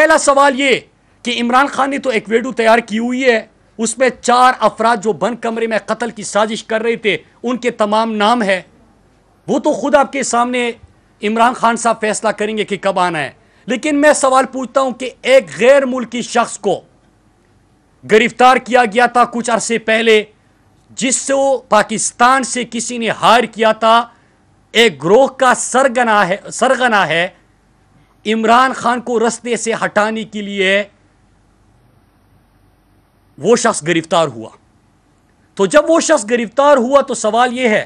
पहला सवाल ये कि इमरान खान ने तो एक वीडियो तैयार की हुई है, उसमें 4 अफराद जो बंद कमरे में कत्ल की साजिश कर रहे थे उनके तमाम नाम है। वो तो खुद आपके सामने इमरान खान साहब फैसला करेंगे कि कब आना है। लेकिन मैं सवाल पूछता हूं कि एक गैर मुल्की शख्स को गिरफ्तार किया गया था कुछ अरसे पहले, जिसको पाकिस्तान से किसी ने हायर किया था, एक ग्रोह का सरगना है इमरान खान को रास्ते से हटाने के लिए वो शख्स गिरफ्तार हुआ। तो जब वो शख्स गिरफ्तार हुआ तो सवाल यह है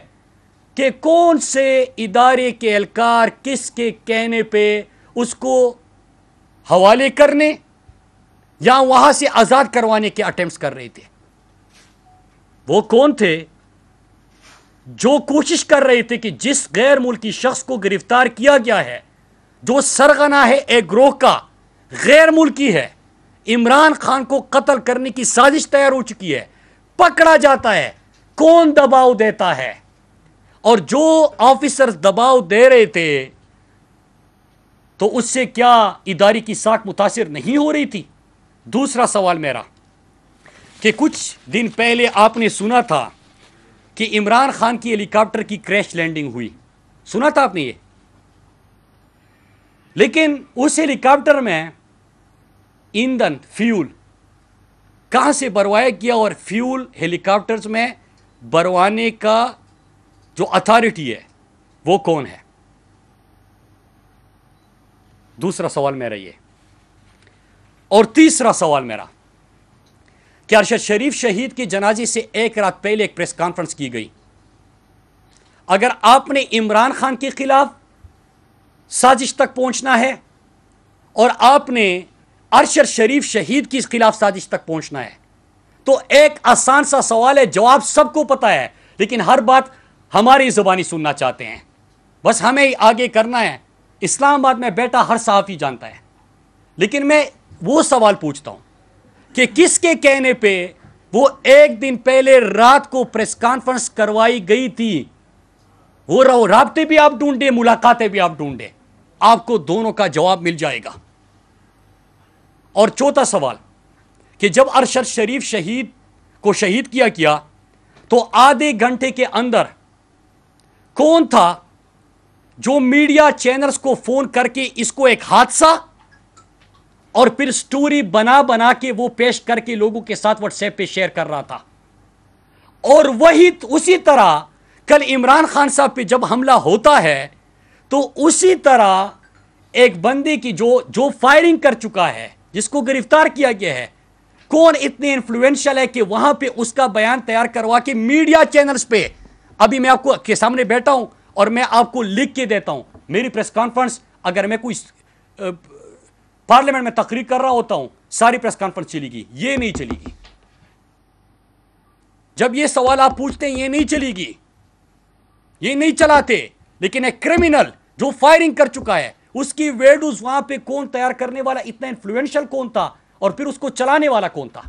कि कौन से इदारे के एहलकार किसके कहने पे उसको हवाले करने या वहां से आजाद करवाने के अटेम्प्ट्स कर रहे थे। वो कौन थे जो कोशिश कर रहे थे कि जिस गैर मुल्की शख्स को गिरफ्तार किया गया है, जो सरगना है एक ग्रोह का, गैर मुल्की है, इमरान खान को कत्ल करने की साजिश तैयार हो चुकी है, पकड़ा जाता है, कौन दबाव देता है? और जो ऑफिसर्स दबाव दे रहे थे तो उससे क्या इदारे की साख मुतासिर नहीं हो रही थी? दूसरा सवाल मेरा कि कुछ दिन पहले आपने सुना था कि इमरान खान की हेलीकॉप्टर की क्रैश लैंडिंग हुई, सुना था आपने ये? लेकिन उस हेलीकॉप्टर में ईंधन, फ्यूल कहां से भरवाया गया और फ्यूल हेलीकॉप्टर्स में भरवाने का जो अथॉरिटी है वो कौन है? दूसरा सवाल मेरा ये। और तीसरा सवाल मेरा कि अरशद शरीफ शहीद के जनाजे से एक रात पहले एक प्रेस कॉन्फ्रेंस की गई। अगर आपने इमरान खान के खिलाफ साजिश तक पहुंचना है और आपने अरशद शरीफ शहीद के खिलाफ साजिश तक पहुंचना है तो एक आसान सा सवाल है, जवाब सबको पता है, लेकिन हर बात हमारी जुबानी सुनना चाहते हैं, बस हमें आगे करना है। इस्लामाबाद में बैठा हर सहाफ़ी जानता है। लेकिन मैं वो सवाल पूछता हूं कि किसके कहने पे वो एक दिन पहले रात को प्रेस कॉन्फ्रेंस करवाई गई थी? वो राब्ते भी आप ढूंढे, मुलाकातें भी आप ढूंढे, आपको दोनों का जवाब मिल जाएगा। और चौथा सवाल कि जब अरशद शरीफ शहीद को शहीद किया गया तो आधे घंटे के अंदर कौन था जो मीडिया चैनल्स को फोन करके इसको एक हादसा और फिर स्टोरी बना बना के वो पेश करके लोगों के साथ व्हाट्सएप पे शेयर कर रहा था? और वही उसी तरह कल इमरान खान साहब पे जब हमला होता है तो उसी तरह एक बंदे की जो फायरिंग कर चुका है, जिसको गिरफ्तार किया गया है, कौन इतने इन्फ्लुएंशियल है कि वहां पे उसका बयान तैयार करवा के मीडिया चैनल्स पे, अभी मैं आपको के सामने बैठा हूं और मैं आपको लिख के देता हूं, मेरी प्रेस कॉन्फ्रेंस, अगर मैं कोई पार्लियामेंट में तकरीर कर रहा होता हूं, सारी प्रेस कॉन्फ्रेंस चलेगी, ये नहीं चलेगी। जब ये सवाल आप पूछते हैं, ये नहीं चलेगी, ये नहीं चलाते। लेकिन एक क्रिमिनल जो फायरिंग कर चुका है, उसकी वीडियोस वहां पे कौन तैयार करने वाला, इतना इन्फ्लुएंशियल कौन था और फिर उसको चलाने वाला कौन था?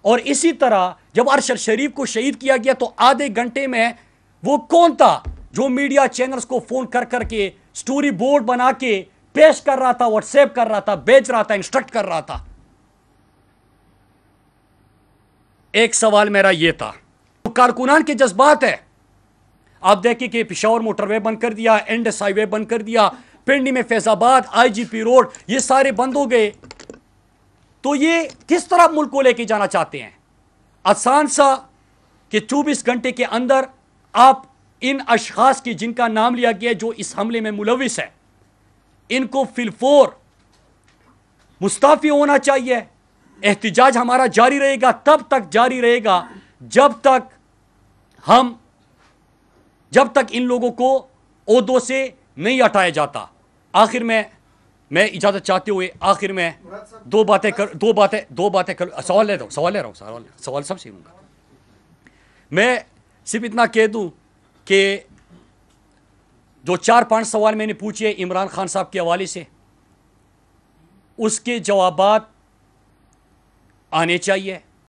और इसी तरह जब अरशद शरीफ को शहीद किया गया तो आधे घंटे में वो कौन था जो मीडिया चैनल्स को फोन कर करके स्टोरी बोर्ड बना के पेश कर रहा था, व्हाट्सएप कर रहा था, भेज रहा था, इंस्ट्रक्ट कर रहा था? एक सवाल मेरा यह था, तो कारकुनान के जज्बात है। आप देखिए कि पिशावर मोटरवे बंद कर दिया, एंडस हाईवे बंद कर दिया, पिंडी में फैजाबाद, आईजीपी रोड, ये सारे बंद हो गए। तो ये किस तरह मुल्क को लेके जाना चाहते हैं? आसान सा कि 24 घंटे के अंदर आप इन अशखास की जिनका नाम लिया गया जो इस हमले में मुलविस है, इनको फिलफोर मुस्ताफी होना चाहिए। एहतिजाज हमारा जारी रहेगा, तब तक जारी रहेगा जब तक इन लोगों को ओहदों से नहीं हटाया जाता। आखिर में मैं इजाजत चाहते हुए आखिर में दो बातें कर सवाल ले रहा हूं, सवाल सबसे लूंगा। मैं सिर्फ इतना कह दूं कि जो 4-5 सवाल मैंने पूछे इमरान खान साहब के हवाले से, उसके जवाबात आने चाहिए।